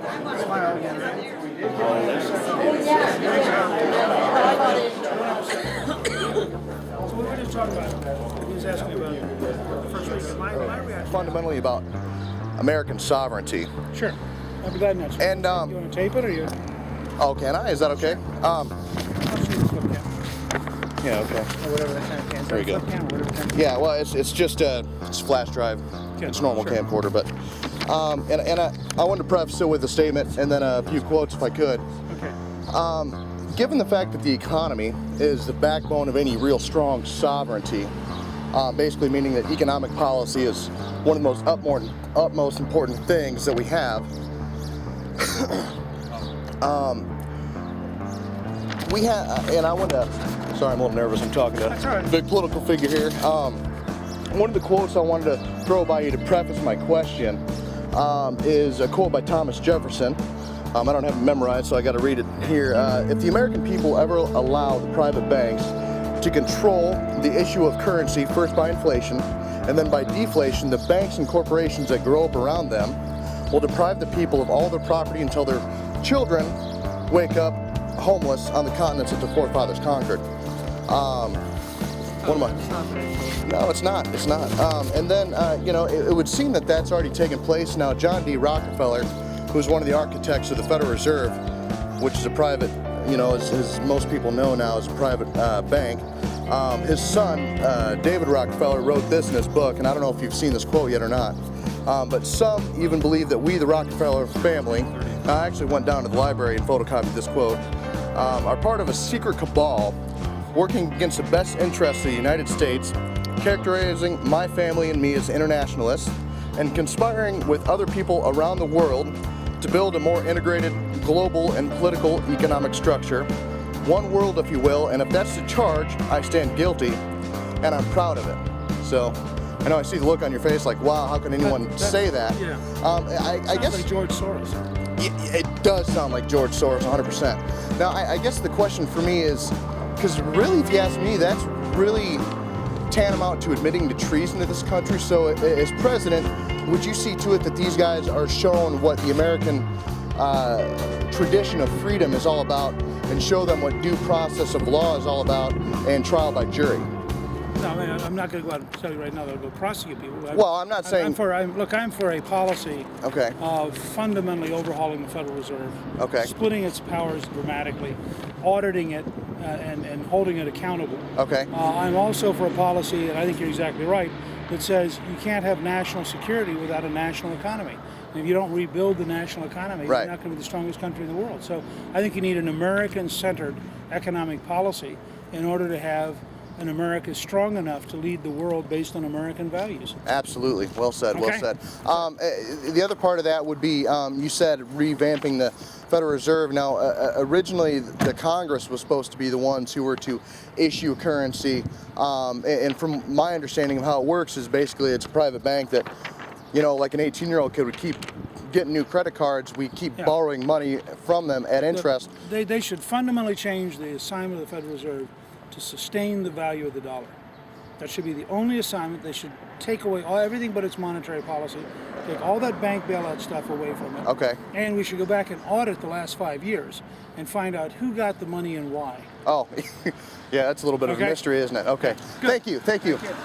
Smile again, right? So we were just talking about, he was asking about the first week. My reaction. Fundamentally about American sovereignty. Sure. I'll be glad to answer. And you want to tape it or you? oh, can I? Is that okay? I'll show you the flip cam. Yeah, okay. Or whatever that kind of cam. There you go. Flip cam or whatever kind of Yeah, well, it's just it's flash drive. Okay, It's normal sure. camcorder, but and I wanted to preface it with a statement and then a few quotes if I could. Okay. Given the fact that the economy is the backbone of any real strong sovereignty, basically meaning that economic policy is one of the most utmost important things that we have. We have, and I want to. Sorry, I'm a little nervous. I'm talking to That's all right. a big political figure here. One of the quotes I wanted to throw by you to preface my question is a quote by Thomas Jefferson. I don't have it memorized, so I got to read it here. If the American people ever allow the private banks to control the issue of currency, first by inflation and then by deflation, the banks and corporations that grow up around them will deprive the people of all their property until their children wake up homeless on the continents that the forefathers conquered. What am I? No, it's not. It's not. And then, it would seem that that's already taken place now. John D. Rockefeller, who's one of the architects of the Federal Reserve, which is a private, as most people know now, is a private bank. His son, David Rockefeller, wrote this in his book, and I don't know if you've seen this quote yet or not, but some even believe that we, the Rockefeller family, I actually went down to the library and photocopied this quote, are part of a secret cabal working against the best interests of the United States, characterizing my family and me as internationalists, and conspiring with other people around the world to build a more integrated global and political economic structure. One world, if you will, and if that's the charge, I stand guilty, and I'm proud of it. So, I know I see the look on your face like, wow, how can anyone say that? Yeah. I guess like George Soros. it does sound like George Soros, 100%. Now, I guess the question for me is, because really, if you ask me, that's really tantamount to admitting to treason to this country. So, as president, would you see to it that these guys are shown what the American tradition of freedom is all about, and show them what due process of law is all about, and trial by jury? No, I mean, I'm not going to go out and tell you right now that I'll go prosecute people. Well, I'm not saying. I'm for a policy Okay. of fundamentally overhauling the Federal Reserve, Okay. splitting its powers dramatically, auditing it, and holding it accountable. Okay. I'm also for a policy, and I think you're exactly right, that says you can't have national security without a national economy. And if you don't rebuild the national economy, Right. you're not going to be the strongest country in the world. So I think you need an American-centered economic policy in order to have an America strong enough to lead the world based on American values. Absolutely. Well said. Well Okay. said. The other part of that would be, you said revamping the Federal Reserve. Now, originally, the Congress was supposed to be the ones who were to issue currency. And from my understanding of how it works is basically it's a private bank that, like an 18-year-old kid would keep getting new credit cards. We keep borrowing money from them at interest. They should fundamentally change the assignment of the Federal Reserve to sustain the value of the dollar. That should be the only assignment. They should take away everything but its monetary policy, take all that bank bailout stuff away from it. Okay. And we should go back and audit the last 5 years and find out who got the money and why. Oh, yeah, that's a little bit of a Okay. mystery, isn't it? Okay. Good. Thank you. Thank you. Thank you.